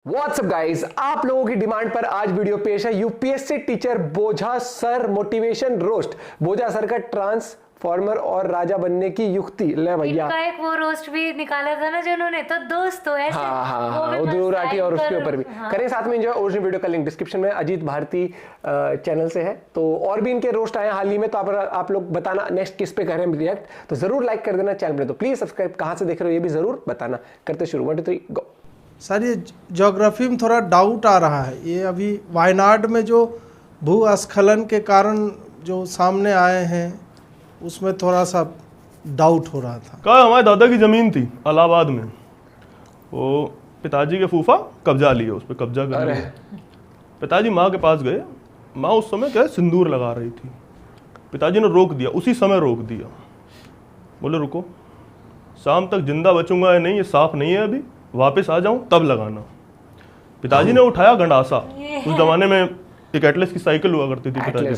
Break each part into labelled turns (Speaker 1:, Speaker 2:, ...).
Speaker 1: WhatsApp guys, आप लोगों की डिमांड पर आज वीडियो पेश है यूपीएससी टीचर बोझा सर मोटिवेशन रोस्ट। बोझा सर का ट्रांसफॉर्मर और राजा बनने की युक्ति। ले भैया,
Speaker 2: एक वो रोस्ट भी निकाला था ना जो उन्होंने, तो दोस्तों ऐसे
Speaker 1: हाँ उद्धव राठी और उसके ऊपर भी करें साथ में एंजॉय। ओरिजिनल वीडियो का लिंक डिस्क्रिप्शन में अजीत भारती चैनल से है। तो और भी इनके रोस्ट आए हाल ही में, तो आप लोग बताना नेक्स्ट किस पे करें रिएक्ट, तो जरूर लाइक कर देना चैनल पे। तो प्लीज सब्सक्राइब, कहां से देख रहे हो ये भी जरूर बताना। करते शुरू, 1 2 3 गो।
Speaker 3: सर ये ज्योग्राफी में थोड़ा डाउट आ रहा है। ये अभी वायनाड में जो भूस्खलन के कारण जो सामने आए हैं उसमें थोड़ा सा डाउट हो रहा था।
Speaker 4: कहा हमारे दादा की ज़मीन थी इलाहाबाद में, वो पिताजी के फूफा कब्जा लिए, उस पर कब्जा कर लिया। पिताजी माँ के पास गए, माँ उस समय क्या सिंदूर लगा रही थी। पिताजी ने रोक दिया, उसी समय रोक दिया। बोले रुको, शाम तक जिंदा बचूंगा या नहीं ये साफ नहीं है, अभी वापस आ जाऊं तब लगाना। पिताजी ने उठाया गंडासा। उस जमाने में एक एटलस की साइकिल हुआ करती थी पिताजी,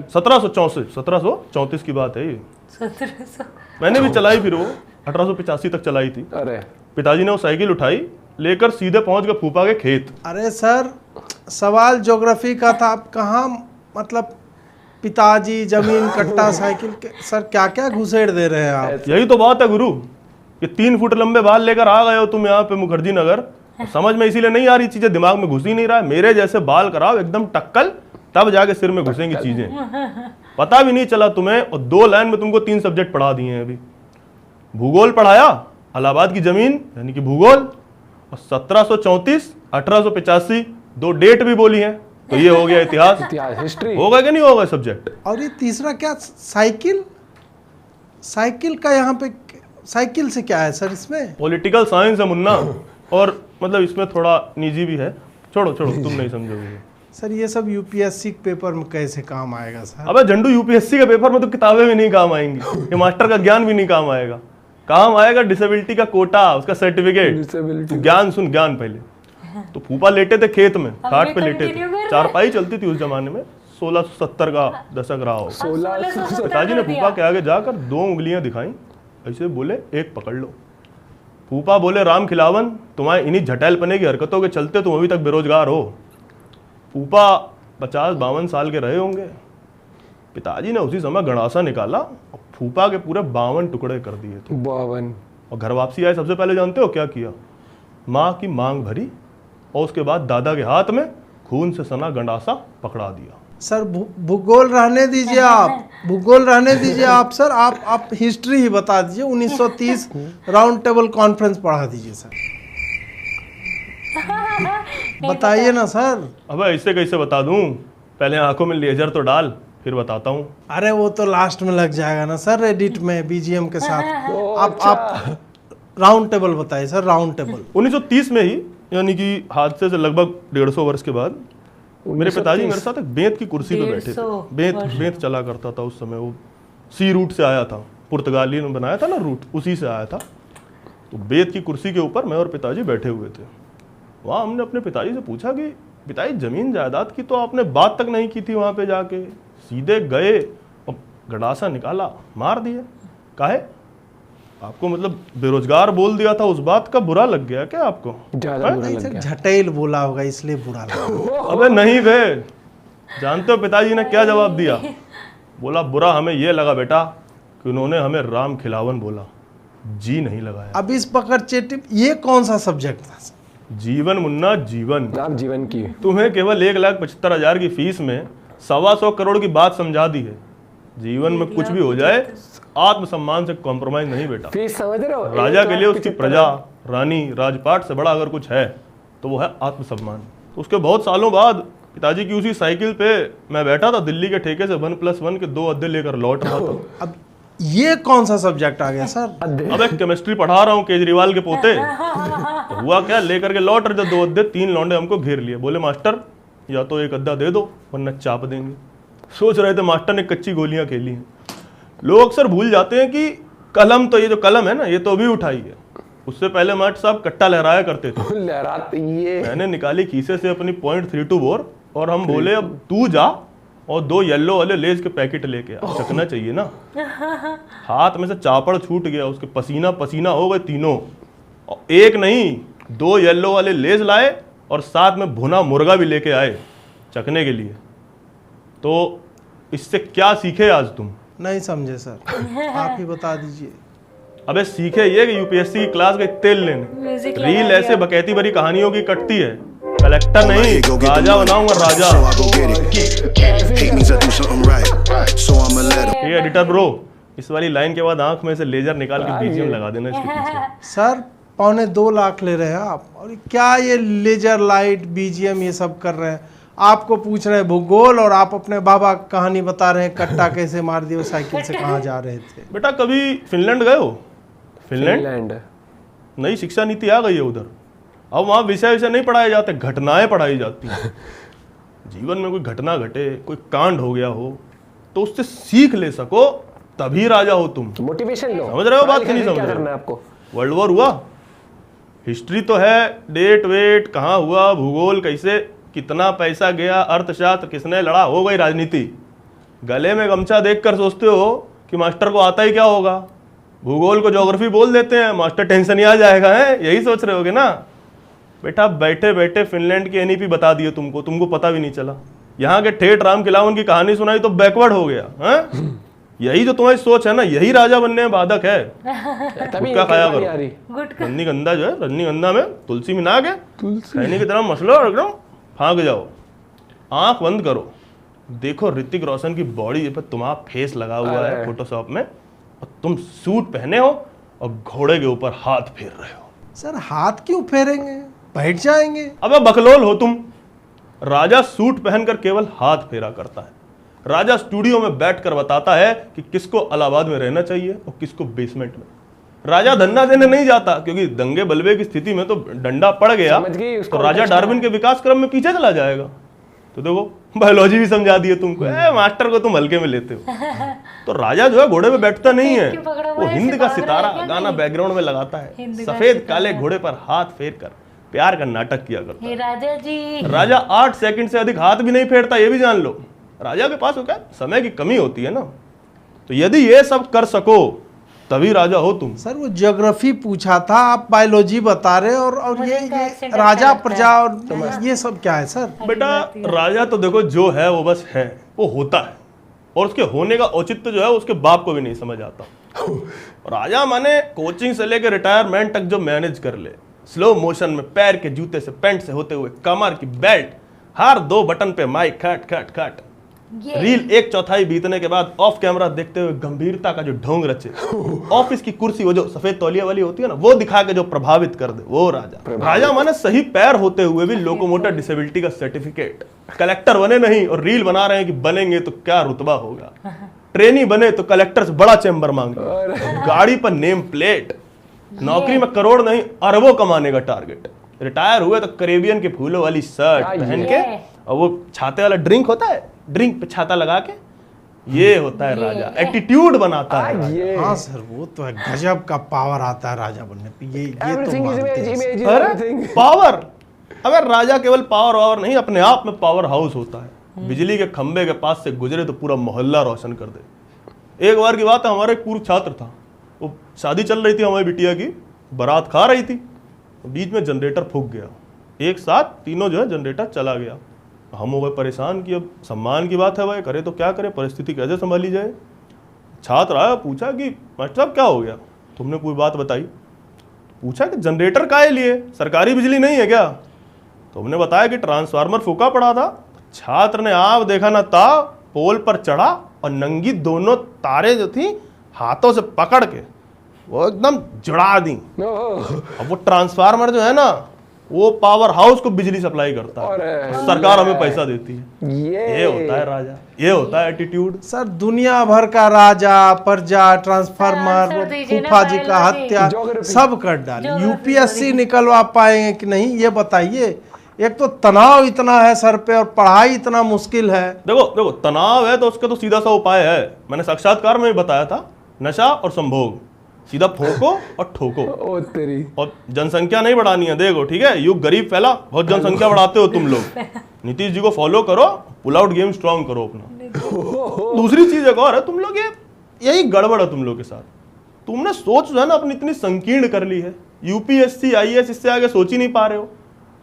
Speaker 4: 1734 की बात है ये।
Speaker 2: 1700
Speaker 4: मैंने भी चलाई, फिर वो 1885 तक चलाई थी।
Speaker 1: अरे
Speaker 4: पिताजी ने वो साइकिल उठाई, लेकर सीधे पहुंच गए फूफा के खेत।
Speaker 3: अरे सर, सवाल ज्योग्राफी का था, आप कहाँ मतलब पिताजी, जमीन, कट्टा, साइकिल के सर क्या क्या घुसेड़ दे रहे हैं आप।
Speaker 4: यही तो बात है गुरु, ये 3 फुट लंबे बाल लेकर आ गए हो तुम यहाँ पे मुखर्जी नगर। समझ में इसीलिए नहीं आ रही चीजें, दिमाग में घुस ही नहीं रहा है। मेरे जैसे बाल कराओ एकदम टक्कल, तब जाके सिर में घुसेंगी चीजें। पता भी नहीं चला तुम्हें, और 2 लाइन में तुमको 3 सब्जेक्ट पढ़ा दिए हैं। अभी भूगोल पढ़ाया, इलाहाबाद की जमीन यानी कि भूगोल, और 1734 1885 2 डेट भी बोली है। तो ये हो गया इतिहास।
Speaker 1: हिस्ट्री
Speaker 4: होगा कि नहीं होगा सब्जेक्ट।
Speaker 3: और ये तीसरा क्या, साइकिल, साइकिल का यहाँ पे साइकिल से क्या है सर इसमें?
Speaker 4: पॉलिटिकल साइंस है मुन्ना, और मतलब इसमें थोड़ा निजी भी है। छोड़ो छोड़ो, तुम नहीं समझोगे।
Speaker 3: सर ये सब यूपीएससी के पेपर में कैसे काम आएगा सर?
Speaker 4: अबे झंडू, यूपीएससी के पेपर में तो किताबें भी नहीं काम आएंगी, ये मास्टर का ज्ञान भी नहीं काम आएगा। काम आएगा डिसेबिलिटी का कोटा, उसका सर्टिफिकेट। ज्ञान सुन, ज्ञान पहले। तो फूफा लेटे थे खेत में, खाट पे लेटे थे, चारपाई चलती थी उस जमाने में, 1670 का दशक रहा हो।
Speaker 1: 1600
Speaker 4: पिताजी ने फूफा के आगे जाकर 2 उंगलियां दिखाई, ऐसे बोले एक पकड़ लो। फूफा बोले राम खिलावन, तुम्हारे इन्हीं झटैलपने की हरकतों के चलते तुम अभी तक बेरोजगार हो। फूफा 50-52 साल के रहे होंगे। पिताजी ने उसी समय गंडासा निकाला और फूफा के पूरे 52 टुकड़े कर दिए थे।
Speaker 1: 52।
Speaker 4: और घर वापसी आए, सबसे पहले जानते हो क्या किया? माँ की मांग भरी, और उसके बाद दादा के हाथ में खून से सना गंडासा पकड़ा दिया।
Speaker 3: सर भूगोल रहने दीजिए, आप भूगोल रहने दीजिए आप सर, आप हिस्ट्री ही बता दीजिए। 1930 राउंड टेबल कॉन्फ्रेंस पढ़ा दीजिए सर। बताइए ना सर।
Speaker 4: अब ऐसे कैसे बता दूं, पहले आंखों में लेजर तो डाल, फिर बताता हूँ।
Speaker 3: अरे वो तो लास्ट में लग जाएगा ना सर, एडिट में बीजीएम के साथ। आप राउंड टेबल बताइए सर, राउंड टेबल।
Speaker 4: 1930 में ही, यानी कि हादसे से लगभग 150 वर्ष के बाद, मेरे पिताजी मेरे साथ एक बेंत की कुर्सी पे बैठे थे। बेंत चला करता था उस समय, वो सी रूट से आया था, पुर्तगाली ने बनाया था ना रूट, उसी से आया था। तो बेंत की कुर्सी के ऊपर मैं और पिताजी बैठे हुए थे। वहाँ हमने अपने पिताजी से पूछा कि पिताजी जमीन जायदाद की तो आपने बात तक नहीं की थी, वहाँ पे जाके सीधे गए और गंडासा निकाला, मार दिए। काहे? आपको मतलब बेरोजगार बोल दिया था, उस बात का बुरा लग गया क्या आपको?
Speaker 1: ज्यादा बुरा लग गया।
Speaker 3: झटेल बोला होगा इसलिए बुरा लगा।
Speaker 4: अबे नहीं बे, जानते हो पिताजी ने क्या जवाब दिया? बोला बुरा हमें ये लगा बेटा कि उन्होंने हमें राम खिलावन बोला, जी नहीं लगाया।
Speaker 3: अब इस पकड़ चेटिप, ये कौन सा सब्जेक्ट था?
Speaker 4: जीवन मुन्ना, जीवन।
Speaker 1: राम जीवन की
Speaker 4: तुम्हें केवल 1,75,000 की फीस में 125 करोड़ की बात समझा दी है। जीवन में कुछ भी हो जाए, आत्मसम्मान से कॉम्प्रोमाइज नहीं बेटा।
Speaker 1: फीस समझ रहे हो?
Speaker 4: राजा के लिए उसकी प्रजा, रानी, राजपाट से बड़ा अगर कुछ है तो वो है आत्मसम्मान। उसके बहुत सालों बाद पिताजी की उसी साइकिल पे मैं बैठा था, दिल्ली के ठेके से 1+1 के 2 अध्याय लेकर लौट रहा था।
Speaker 3: अब ये कौन सा सब्जेक्ट आ गया सर?
Speaker 4: अब एक केमिस्ट्री पढ़ा रहा हूँ केजरीवाल के पोते। तो हुआ क्या, लेकर के लौट रहे थे 2 अध्याय, 3 लौंडे हमको घेर लिए। बोले मास्टर या तो 1 अध्याय दे दो वरना चाप देंगे। सोच रहे थे, मास्टर ने कच्ची गोलियां खेली हैं। लोग अक्सर भूल जाते हैं कि कलम, तो ये जो कलम है ना, ये तो अभी उठाई है, उससे पहले मास्टर साहब कट्टा लहराया करते थे।
Speaker 1: लहराते ये
Speaker 4: मैंने निकाली खीसे से अपनी .32 बोर, और हम बोले अब तू जा और 2 येलो वाले लेज के पैकेट लेके आ, चखना चाहिए ना। हाथ में से चापड़ छूट गया, उसके पसीना पसीना हो गए तीनों। और एक नहीं, 2 येलो वाले लेज लाए और साथ में भुना मुर्गा भी लेके आए चखने के लिए। तो इससे क्या सीखे आज तुम?
Speaker 3: नहीं समझे सर, आप ही बता दीजिए।
Speaker 4: अबे सीखे ये कि यूपीएससी की क्लास गए तेल लेने,
Speaker 2: म्यूजिक
Speaker 4: रील ऐसे बकैती भरी कहानियों की कटती है, कलेक्टर नहीं राजा बनाऊंगा राजा। ये एडिटर ब्रो, इस वाली लाइन के बाद आंख में से लेजर निकाल के बीजीएम लगा देना इसके पीछे।
Speaker 3: सर 2.25 लाख ले रहे हैं आप, और क्या ये लेजर लाइट बीजीएम ये सब कर रहे हैं? आपको पूछ रहे हैं भूगोल और आप अपने बाबा कहानी बता रहे हैं, कट्टा कैसे मार दिया, साइकिल से कहाँ जा रहे थे।
Speaker 4: बेटा कभी फिनलैंड गए हो? फिनलैंड नई शिक्षा नीति आ गई है उधर। अब वहाँ विषय नहीं पढ़ाए जाते, घटनाएं पढ़ाई जाती हैं। जीवन में कोई घटना घटे, कोई कांड हो गया हो तो उससे सीख ले सको, तभी राजा हो तुम।
Speaker 1: मोटिवेशन लो।
Speaker 4: समझ रहे हो बात कि नहीं समझ
Speaker 1: क्या
Speaker 4: रहे
Speaker 1: करना है
Speaker 4: हो?
Speaker 1: आपको?
Speaker 4: वर्ल्ड वॉर हुआ, हिस्ट्री तो है, डेट वेट कहाँ हुआ, भूगोल कैसे, कितना पैसा गया, अर्थशास्त्र किसने लड़ा, हो गई राजनीति। गले में गमछा देखकर सोचते हो कि मास्टर को आता ही क्या होगा, भूगोल को ज्योग्राफी बोल देते हैं, मास्टर टेंशन ही आ जाएगा, है यही सोच रहे होगे ना। बेटा बैठे बैठे फिनलैंड की एनईपी बता दिए तुमको पता भी नहीं चला। यहाँ के ठेठ राम खिलावन की कहानी सुनाई तो बैकवर्ड हो गया है। यही जो तुम्हारी सोच है ना, यही राजा बनने में बाधक है।
Speaker 1: तभी
Speaker 4: गुटखा खाया करो।
Speaker 2: गुटखा
Speaker 4: रजनीगंधा जो है, रजनीगंधा में तुलसी मिला के खैनी की तरह मसलो और एकदम फाँक जाओ। आंख बंद करो, देखो ऋतिक रोशन की बॉडी पर तुम्हारा फेस लगा हुआ है फोटोशॉप में, और तुम सूट पहने हो और घोड़े के ऊपर हाथ फेर रहे हो।
Speaker 3: सर हाथ क्यों फेरेंगे, बैठ जाएंगे।
Speaker 4: अबे बकलोल हो तुम। राजा सूट पहनकर केवल हाथ फेरा करता है। राजा स्टूडियो में बैठकर बताता है कि किसको इलाहाबाद में रहना चाहिए और किसको बेसमेंट में। राजा धन्ना देने नहीं जाता, क्योंकि दंगे बलवे की स्थिति में तो डंडा पड़ गया तो राजा डार्विन के विकास क्रम में पीछे चला जाएगा। तो देखो बायोलॉजी भी समझा दिए तुमको। मास्टर को तुम हल्के में लेते हो। तो राजा जो है घोड़े पे बैठता नहीं है, वो हिंद का सितारा गाना बैकग्राउंड में लगाता है, सफेद काले घोड़े पर हाथ फेर कर प्यार का नाटक किया करता है।
Speaker 2: राजा जी,
Speaker 4: राजा 8 सेकंड से अधिक हाथ भी नहीं फेरता, ये भी जान लो। राजा के पास क्या समय की कमी होती है ना। तो यदि ये सब कर सको तभी राजा हो तुम।
Speaker 3: सर वो ज्योग्राफी पूछा था, आप बायोलॉजी बता रहे और ये राजा प्रजा और ये सब क्या है सर?
Speaker 4: बेटा राजा तो देखो जो है वो बस है, वो होता है, और उसके होने का औचित्य जो है उसके बाप को भी नहीं समझ आता। राजा माने कोचिंग से लेकर रिटायरमेंट तक जो मैनेज कर ले, स्लो मोशन में पैर के जूते से पैंट से होते हुए कमर की बेल्ट, हर 2 बटन पे माइक खट खट खट, रील 1/4 बीतने के बाद ऑफ कैमरा देखते हुए गंभीरता का जो ढोंग रचे, ऑफिस की कुर्सी वो जो सफेद तौलिया वाली होती है ना, वो दिखा के जो प्रभावित कर दे, वो राजा। राजा माने सही पैर होते हुए भी लोकोमोटर डिसेबिलिटी का सर्टिफिकेट। कलेक्टर बने नहीं और रील बना रहे हैं कि बनेंगे तो क्या रुतबा होगा। ट्रेनी बने तो कलेक्टर से बड़ा चेंबर मांगे, गाड़ी पर नेम प्लेट, नौकरी में करोड़ नहीं अरबों कमाने का टारगेट। रिटायर हुए तो करेबियन के फूलों वाली शर्ट पहन के, और वो छाते वाला ड्रिंक होता है, ड्रिंक पे छाता लगा के, ये होता है राजा। एटीट्यूड बनाता है राजा।
Speaker 3: हाँ सर वो तो है, गजब का पावर आता है राजा बनने पे। ये तो मानते हैं।
Speaker 4: अरे पावर, अगर राजा केवल पावर नहीं, अपने आप में पावर हाउस होता है। बिजली के खंबे के पास से गुजरे तो पूरा मोहल्ला रोशन कर दे। एक बार की बात है, हमारा एक पूर्व छात्र था, वो शादी चल रही थी हमारी बिटिया की, बारात खा रही थी, बीच में जनरेटर फूक गया, एक साथ तीनों जो है जनरेटर चला गया। हम हो गए परेशान कि अब सम्मान की बात है भाई, करे तो क्या करे, परिस्थिति कैसे संभाली जाए। छात्र आया, पूछा कि मास्टर साहब क्या हो गया। तुमने पूरी बात बताई। पूछा कि जनरेटर काहे लिए, सरकारी बिजली नहीं है क्या। तुमने बताया कि ट्रांसफार्मर फूका पड़ा था। छात्र ने आप देखा ना था, पोल पर चढ़ा और नंगी दोनों तारे जो थी हाथों से पकड़ के वो एकदम जुड़ा दी। अब वो ट्रांसफार्मर जो है ना, वो पावर हाउस को बिजली सप्लाई करता है, सरकार हमें पैसा देती है। ये होता है राजा, ये होता है एटीट्यूड।
Speaker 3: सर दुनिया भर का राजा प्रजा, ट्रांसफार्मर, फूफा जी का हत्या सब कर डाले। यूपीएससी निकलवा पाएंगे कि नहीं ये बताइए। एक तो तनाव इतना है सर पे और पढ़ाई इतना मुश्किल है।
Speaker 4: देखो तनाव है तो उसका तो सीधा सा उपाय है, मैंने साक्षात्कार में भी बताया था, नशा और संभोग। सीधा फोको और ठोको।
Speaker 1: ओ तेरी।
Speaker 4: और जनसंख्या नहीं बढ़ानी है। देखो ठीक है, युग गरीब फैला, बहुत जनसंख्या बढ़ाते हो तुम लोग। नीतीश जी को फॉलो करो, पुल आउट गेम स्ट्रॉन्ग करो अपना। दूसरी चीज एक और है, तुम लोग यही गड़बड़ है तुम लोग के साथ। तुमने सोच जो है ना अपनी इतनी संकीर्ण कर ली है यूपीएससी आईएएस इससे आगे सोच ही नहीं पा रहे हो।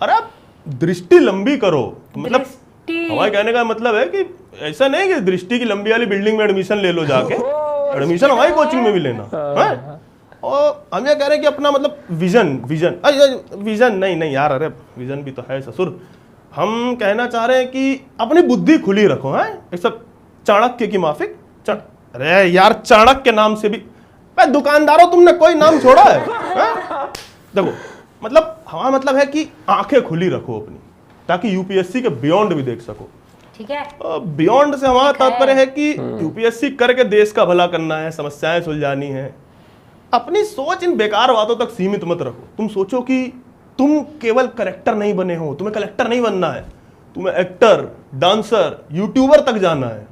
Speaker 4: अरे आप दृष्टि लंबी करो, मतलब हमारे कहने का मतलब है कि ऐसा नहीं कि दृष्टि की लंबी वाली बिल्डिंग में एडमिशन ले लो जाके, एडमिशन हमारी कोचिंग में भी लेना है। और हम ये कह रहे हैं कि अपना मतलब विजन नहीं यार, अरे विजन भी तो है ससुर। हम कहना चाह रहे हैं कि अपनी बुद्धि खुली रखो है। एक सब चाणक्य की माफिक, अरे यार चाणक्य के नाम से भी भाई दुकानदारों तुमने कोई नाम छोड़ा है? देखो मतलब हमारा मतलब है कि आंखें खुली रखो अपनी, ताकि यूपीएससी के बियॉन्ड भी देख सको।
Speaker 2: ठीक है,
Speaker 4: बियॉन्ड से हमारा तात्पर्य है कि यूपीएससी करके देश का भला करना है, समस्याएं सुलझानी है। अपनी सोच इन बेकार बातों तक सीमित मत रखो। तुम सोचो कि तुम केवल करेक्टर नहीं बने हो, तुम्हें कलेक्टर नहीं बनना है, तुम्हें एक्टर, डांसर, यूट्यूबर तक जाना है।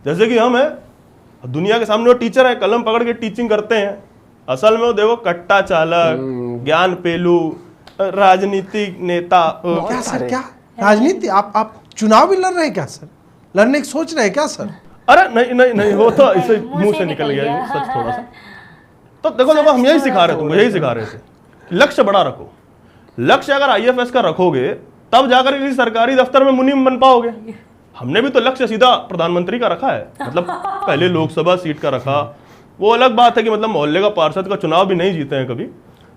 Speaker 4: जैसे कि हम है दुनिया के सामने वो टीचर है, कलम पकड़ के टीचिंग करते हैं, असल में वो देखो कट्टा चालक, ज्ञान पेलू, राजनीतिक नेता।
Speaker 3: क्या सर, क्या राजनीति? आप चुनाव भी लड़ रहे हैं क्या सर? लड़ने की सोच रहे हैं क्या सर?
Speaker 4: अरे नहीं वो तो इसे मुंह से निकल गया ये सच थोड़ा सा। तो देखो हम यही सिखा रहे थे, तुमको यही सिखा रहे थे, लक्ष्य बड़ा रखो। लक्ष्य अगर आईएफएस का रखोगे तब जाकर किसी सरकारी दफ्तर में मुनीम बन पाओगे। हमने भी तो लक्ष्य सीधा प्रधानमंत्री का रखा है, मतलब पहले लोकसभा सीट का रखा। वो अलग बात है कि मतलब मोहल्ले का पार्षद का चुनाव भी नहीं जीते हैं कभी,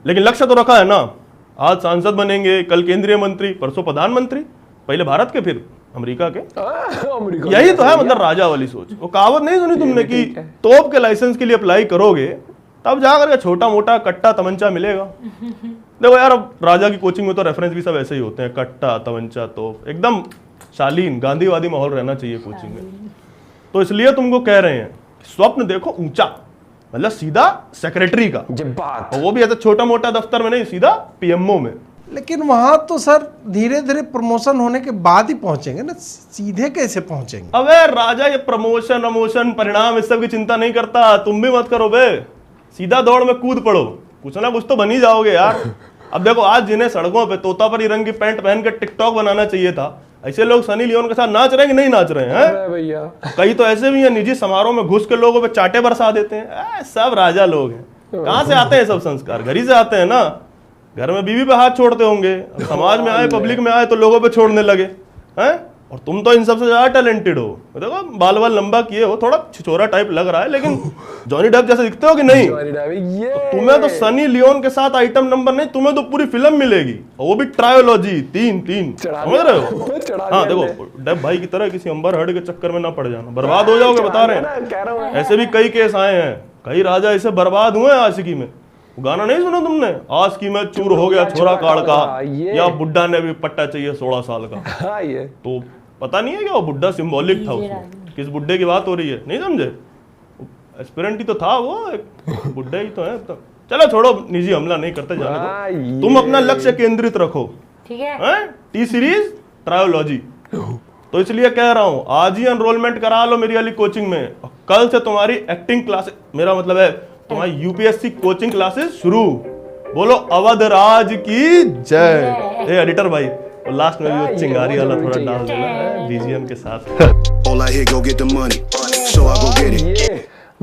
Speaker 4: लेकिन लक्ष्य तो रखा है ना। आज सांसद बनेंगे, कल केंद्रीय मंत्री, परसों प्रधानमंत्री, पहले भारत के फिर अमेरिका के। यही तो है मतलब राजा वाली सोच। वो कहावत नहीं सुनी तुमने कि तोप के लाइसेंस के लिए अप्लाई करोगे तब जाकर के छोटा मोटा कट्टा तमंचा मिलेगा। देखो यार अब राजा की कोचिंग में तो रेफरेंस भी सब ऐसे ही होते हैं, कट्टा तमंचा तोप, एकदम शालीन गांधीवादी माहौल रहना चाहिए कोचिंग में। तो इसलिए तुमको कह रहे हैं स्वप्न देखो ऊंचा, मतलब सीधा सेक्रेटरी का, और वो भी ऐसा छोटा मोटा दफ्तर में नहीं, सीधा पीएमओ में।
Speaker 3: लेकिन वहां तो सर धीरे धीरे प्रमोशन होने के बाद ही पहुंचेंगे ना, सीधे कैसे पहुंचेंगे?
Speaker 4: अबे राजा ये प्रमोशन अमोशन परिणाम इस सब की चिंता नहीं करता, तुम भी मत करो बे, सीधा दौड़ में कूद पड़ो, कुछ ना कुछ तो बन ही जाओगे यार। अब देखो आज जिन्हें सड़कों पे तोतापरी रंग की पैंट पहन कर टिकटॉक बनाना चाहिए था, ऐसे लोग सनी लियोन के साथ नाच रहे हैं कि नहीं नाच रहे हैं
Speaker 1: भैया?
Speaker 4: कई तो ऐसे भी हैं निजी समारोह में घुस के लोगों पे चाटे बरसा देते हैं। सब राजा लोग हैं। कहाँ से आते हैं सब संस्कार? घर ही से आते हैं ना। घर में बीवी पे हाथ छोड़ते होंगे, समाज में आए, पब्लिक में आए तो लोगों पे छोड़ने लगे हैं। और तुम तो इन सबसे ज्यादा टैलेंटेड हो। देखो बाल बाल लंबा किए हो, थोड़ा छिछोरा टाइप लग रहा है, लेकिन जॉनी डेप जैसे दिखते हो कि नहीं? तो तुम्हें तो सनी लियोन के साथ आइटम नंबर नहीं, तुम्हें तो पूरी फिल्म मिलेगी, और वो भी ट्रायोलॉजी, तीन समझ रहे हो? हाँ देखो डेप भाई की तरह किसी अंबर हर्ड के चक्कर में ना पड़ जाना, बर्बाद हो जाओगे, बता रहे हैं। ऐसे भी कई केस आए हैं, कई राजा ऐसे बर्बाद हुए आशिकी में। गाना नहीं सुना तुमने, आज की मैं चूर हो गया छोरा काड़ का, या बुड्ढा ने भी पट्टा चाहिए 16 साल का। तो पता नहीं है क्या वो बुड्ढा सिंबॉलिक था उसमें, किस बुड्ढे की बात हो रही है, नहीं समझे? एस्पिरेंट ही तो था वो, एक बुड्ढे ही तो है। तो चलो छोड़ो, निजी हमला नहीं करते, जाने दो। तुम अपना लक्ष्य केंद्रित रखो,
Speaker 2: ठीक है?
Speaker 4: T series trilogy. तो इसलिए कह रहा हूं आज ही एनरोलमेंट करा लो मेरी वाली कोचिंग में। कल से तुम्हारी एक्टिंग क्लासेस, मेरा मतलब है तुम्हारी यूपीएससी कोचिंग क्लासेस शुरू। बोलो अवध राज की जय। ए एडिटर भाई, लास्ट में भी वो चिंगारी वाला थोड़ा डाल देना बीजीएम के साथ।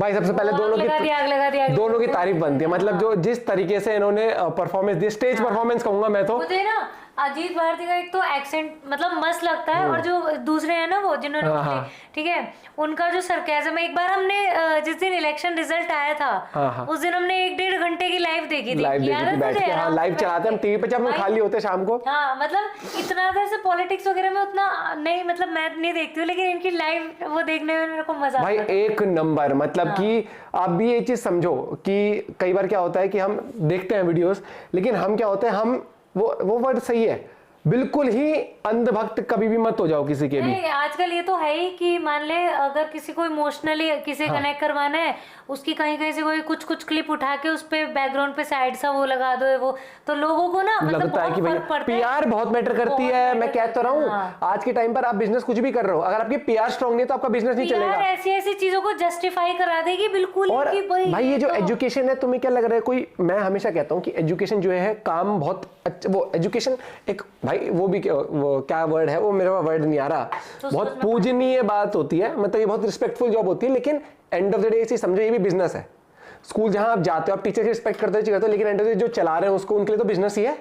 Speaker 1: भाई सबसे पहले दोनों की तारीफ बनती है, मतलब जो जिस तरीके से इन्होंने परफॉर्मेंस दी, स्टेज परफॉर्मेंस कहूंगा मैं तो।
Speaker 2: मुझे ना अजीत भारती का एक तो एक्सेंट मतलब मस्त लगता है, और जो दूसरे हैं ना वो जिन्होंने, ठीक है, उनका जो सरकाज़म है। एक बार हमने जिस दिन इलेक्शन रिजल्ट आया था उस दिन हमने 1-1.5 घंटे की लाइव देखी थी।
Speaker 1: लाइव चलाते हम टीवी पे जब हम खाली होते शाम को।
Speaker 2: हाँ मतलब इतना से पॉलिटिक्स वगैरह में उतना नहीं, मतलब मैं नहीं देखती हूँ, लेकिन इनकी लाइव वो देखने में मेरे को मजा
Speaker 1: भाई एक नंबर। मतलब कि आप भी ये चीज समझो कि कई बार क्या होता है कि हम देखते हैं वीडियोस, लेकिन हम क्या होते हैं, हम वो वर्ड सही है, बिल्कुल ही अंधभक्त कभी भी मत हो जाओ किसी के भी।
Speaker 2: आजकल ये तो है ही कि मान ले अगर किसी को इमोशनली किसी कनेक्ट करवाना है, उसकी कहीं से कोई कुछ क्लिप उठा के उस पे बैकग्राउंड पे साइड सा वो लगा दो, वो तो लोगों को ना मतलब
Speaker 1: लगता है कि भैया पीआर बहुत मैटर करती है। मैं कह तो रहा हूँ आज के टाइम पर आप बिजनेस कुछ भी कर रहे हो, अगर आपकी पीआर स्ट्रांग नहीं है तो आपका बिजनेस नहीं चलेगा।
Speaker 2: ऐसी चीजों को जस्टिफाई करा देगी बिल्कुल।
Speaker 1: और भाई ये जो एजुकेशन है, तुम्हें क्या लग रहा है कोई, मैं हमेशा कहता हूँ कि एजुकेशन जो है काम बहुत अच्छा, वो एजुकेशन एक भाई वो भी वो क्या वर्ड है, वो मेरा वर्ड नहीं आ रहा, बहुत पूजनीय बात होती है, मतलब ये बहुत रिस्पेक्टफुल जॉब होती है, लेकिन एंड ऑफ द डे इसे समझो ये भी बिजनेस है। स्कूल जहां आप जाते हो, आप टीचर की रिस्पेक्ट करते हो, लेकिन एंड जो चला रहे हैं उसको, उनके लिए तो बिजनेस ही है।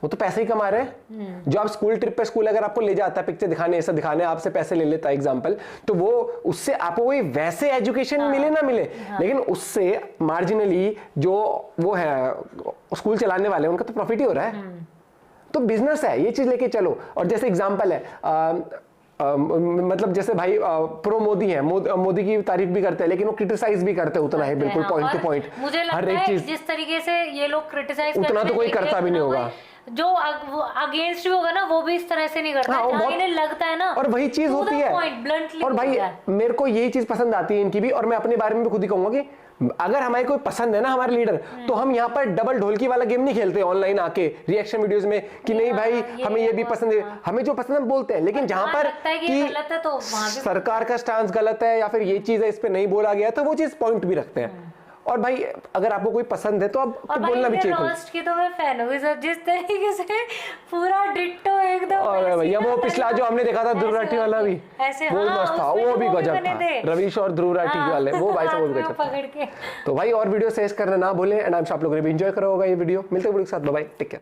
Speaker 1: वो तो पैसे ही कमा रहे हैं। जो आप स्कूल ट्रिप पे, स्कूल अगर आपको ले जाता है पिक्चर दिखाने, ऐसा दिखाने, आपसे पैसे ले लेता है एग्जाम्पल, तो वो उससे आपको वही वैसे एजुकेशन मिले ना मिले, लेकिन उससे मार्जिनली जो वो है स्कूल चलाने वाले, उनका तो प्रॉफिट ही हो रहा है। तो बिजनेस है, ये चीज लेके चलो। और जैसे एग्जांपल है मतलब जैसे भाई प्रो मोदी है, मोदी की तारीफ भी करते हैं, लेकिन वो क्रिटिसाइज भी करते हैं उतना ही, बिल्कुल पॉइंट टू पॉइंट।
Speaker 2: मुझे लगता है जिस तरीके से ये लोग क्रिटिसाइज
Speaker 1: उतना तो कोई करता भी नहीं होगा,
Speaker 2: जो अगेंस्ट भी होगा ना वो भी इस तरह से नहीं करता। हाँ, इन्हें लगता है ना,
Speaker 1: और वही चीज होती है। और भाई मेरे को यही चीज पसंद आती है इनकी भी, और मैं अपने बारे में भी खुद ही कहूंगा कि अगर हमारे कोई पसंद है ना हमारे लीडर, तो हम यहाँ पर डबल ढोलकी वाला गेम नहीं खेलते ऑनलाइन आके रिएक्शन वीडियोस में कि नहीं भाई हमें ये भी पसंद है, हमें जो पसंद है बोलते हैं। लेकिन जहां पर कि
Speaker 2: तो
Speaker 1: सरकार का स्टांस गलत है या फिर ये चीज है इस पे नहीं बोला गया, तो वो चीज पॉइंट भी रखते हैं। और भाई अगर आपको कोई पसंद है तो आप बोलना भी चाहिए।
Speaker 2: रोस्ट की तो मैं फैन हूँ सर, जिस तरीके से पूरा डिट्टो एकदम।
Speaker 1: और भैया वो पिछला जो हमने देखा था ध्रुव राठी वाला भी वो मस्त था, वो भी गजब था, रवीश और ध्रुव राठी वाले, वो भाई साहब वो भी गजब था। तो भाई और वीडियो शेयर करना ना भूलें, एंड आप लोगों ने भी एंजॉय करा होगा ये वीडियो। मिलते हैं वीडियो के साथ, बाय बाय, टेक केयर।